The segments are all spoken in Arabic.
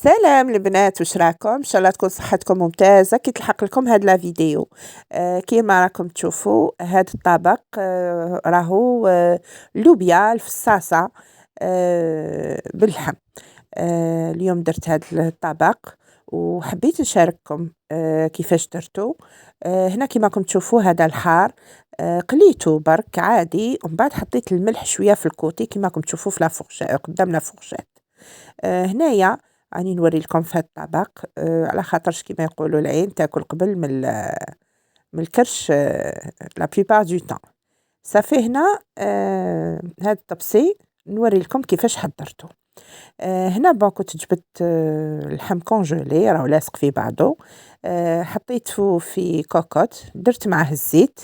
سلام البنات، واش راكم؟ ان شاء الله تكون صحتكم ممتازه كي تلحق لكم هاد لا فيديو. كيما راكم تشوفوا هاد الطبق راهو لوبيا الفصاصه باللحم. اليوم درت هاد الطبق وحبيت نشارككم كيفاش درتو. هنا كيما راكم تشوفوا هذا الحار، قليته برك عادي، ومن بعد حطيت الملح شويه في الكوتي كيما راكم تشوفوا في لافورشات قدام لافورشات. هنايا راني نوري لكم في هاد الطبق، على خاطرش كيما يقولوا العين تاكل قبل من الكرش لا بليبار دو طون. صافي هنا هاد الطبسي نوري لكم كيفاش حضرته. هنا كنت جبت اللحم كونجولي راهو لاصق في بعضو، حطيته في كوكوط، درت معاه الزيت،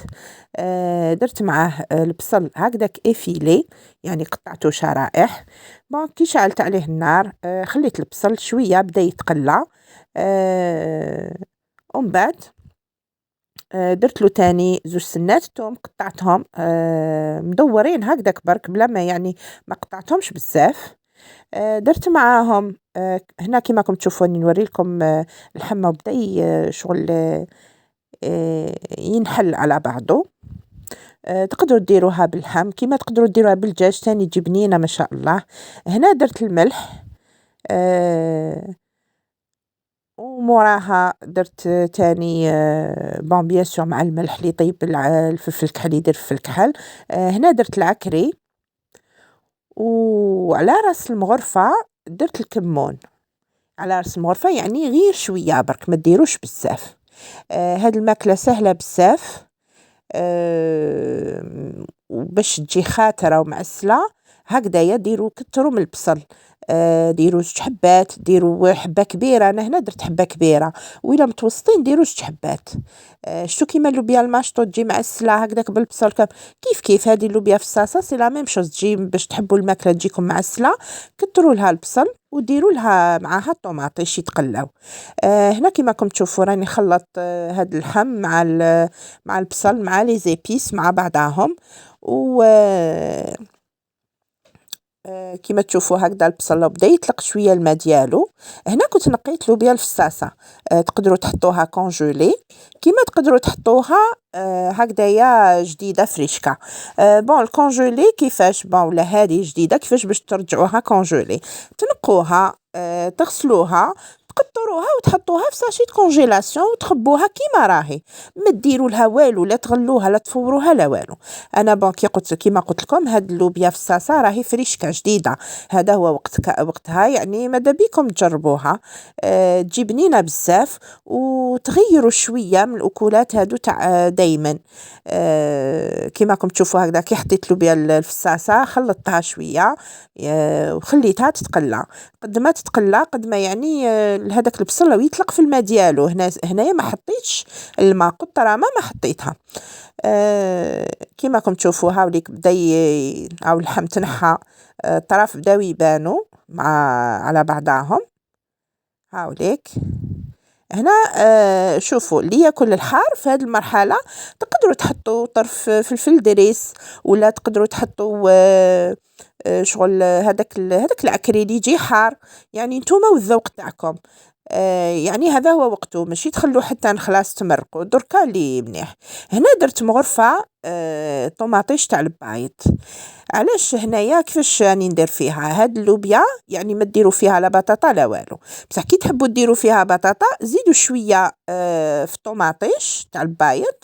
درت معاه البصل هكداك افيلي، يعني قطعته شرائح. كي شعلت عليه النار خليت البصل شويه بدا يتقلى، ومن بعد درت له تاني 2 سنات توم قطعتهم مدورين هكداك برك بلا ما يعني ما قطعتهمش بزاف. درت معاهم هنا كيما راكم تشوفوا راني نوري لكم اللحم بدا شغل ينحل على بعضه. تقدروا ديروها باللحم كيما تقدروا ديروها بالدجاج تاني تجي بنينه ما شاء الله. هنا درت الملح، وموراها درت تاني بيان سور مع الملح اللي يطيب الفلفل الكحل يدير الفلفل الكحل. هنا درت العكري، وعلى راس المغرفة درت الكمون. على راس المغرفة يعني غير شوية برك ما ديروش بزاف. هاد الماكلة سهلة بزاف، وباش تجي خاترة ومعسلة هكذايا ديروا كتروا من البصل، ديروا 2 حبات، ديروا حبة كبيرة، أنا هنا درت حبة كبيرة، وإلا متوسطين ديروا 2 حبات. شتو كيما اللوبيا الماشطو تجي معسلة هكذاك بالبصل كيف هذه اللوبيا في الصاصة سي لا ميم شوز، تجي باش تحبوا الماكلة تجيكم معسلة كتروا لها البصل وديروا لها معاها الطوماطيش يتقلاو. هنا كيما راكم تشوفوا راني خلط هاد اللحم مع البصل مع لي زيبيس مع بعضاهم، و كيما تشوفوا هكذا البصل بدا يطلق شويه الماء ديالو. هنا كنت نقيت لوبيا الفصاصه، تقدروا تحطوها كونجولي كيما تقدروا تحطوها هكذايا جديده فريشكا. الكونجولي كيفاش ولا هذه جديده كيفاش باش ترجعوها كونجولي؟ تنقوها، تغسلوها، تقطروها وتحطوها في ساشي كونجيلاسيون وتخبوها كيما راهي، ما ديروا لها والو، لا تغلوها لا تفوروها لا والو. انا كيما قلت لكم هاد اللوبيا في الصاصه راهي فريشكا جديده، هذا هو وقتها يعني ماذا بيكم تجربوها. تجي بنينه بزاف وتغيروا شويه من الاكلات هادو تاع دايما. كيما راكم تشوفوا هكذا كي حطيت لوبيا الفصاصه خلطتها شويه وخليتها تتقلى. قد ما تتقلى قد ما يعني هذاك البصل لو يطلق في الماء ديالو. هنايا ما حطيتش الماء، قطره ما حطيتها. كيما راكم تشوفوا هاوليك بدا هاو اللحم تنحى، الطراف بداو يبانوا على بعضاهم هاوليك. هنا شوفوا اللي ياكل الحار في هذه المرحله تقدروا تحطوا طرف فلفل دريس، ولا تقدروا تحطوا شغل هذاك العكري اللي يجي حار، يعني نتوما والذوق تاعكم. يعني هذا هو وقته، ماشي تخلو حتى خلاص تمرقوا دركا اللي مليح. هنا درت مغرفه طوماطيش تاع البايض. علاش هنايا كيفاش راني ندير فيها هاد اللوبيا؟ يعني ما ديروا فيها لا بطاطا لا والو، بصح كي تحبوا ديروا فيها بطاطا زيدوا شويه في الطوماطيش تاع البايض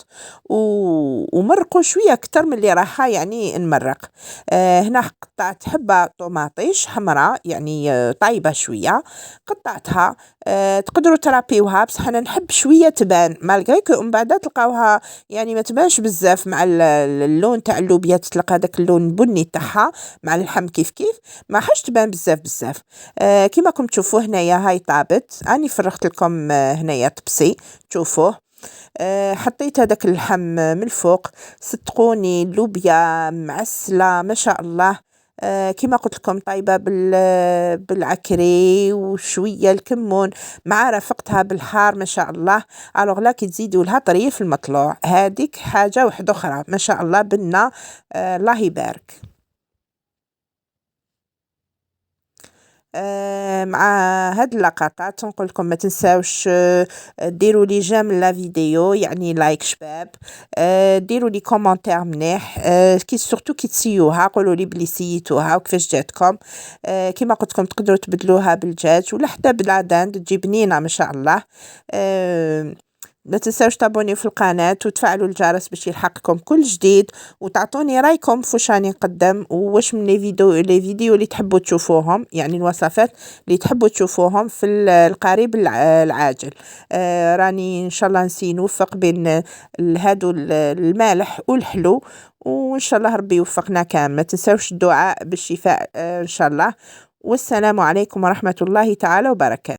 ومرقوا شويه اكثر من اللي راحه يعني نمرق. هنا قطعت حبه طوماطيش حمراء يعني طايبه شويه، قطعتها. تقدروا ترابيوها بصح انا نحب شويه تبان مالغري كو من بعد تلقاوها يعني ما تبانش بزاف مع اللون تاع اللوبيا، تطلق هذاك اللون البني تاعها مع اللحم كيف ما حاش تبان بزاف. كيما راكم تشوفوا هنايا هاي طابت، اني فرغت لكم هنايا طبسي تشوفوه. حطيت هذاك اللحم من الفوق، صدقوني اللوبيا معسله ما شاء الله. كيما قلت لكم طايبه بالعكري وشويه الكمون مع رافقتها بالحار ما شاء الله. الوغ لا كي تزيدوا لها طريف المطلوع هذيك حاجه واحده اخرى ما شاء الله بنا. الله يبارك. مع هاد اللقطات نقول لكم ما تنساوش ديروا لي جيم لا فيديو، يعني لايك شباب، ديروا لي كومونتير مليح، كي سورتو كي تسيوها قولوا لي بلي سيتوها وكيفاش جاتكم. كيما قلت لكم تقدروا تبدلوها بالدجاج ولا حتى بلا داند تجي بنينه ما شاء الله. لا تنساوش تابونيو في القناة وتفعلوا الجرس باش يلحقكم كل جديد، وتعطوني رايكم فواش راني نقدم وواش من لي فيديو اللي تحبوا تشوفوهم، يعني الوصفات اللي تحبوا تشوفوهم في القريب العاجل. راني ان شاء الله نسي نوفق بين هادو المالح والحلو، وان شاء الله ربي يوفقنا كامل. ما تنساوش الدعاء بالشفاء ان شاء الله. والسلام عليكم ورحمة الله تعالى وبركاته.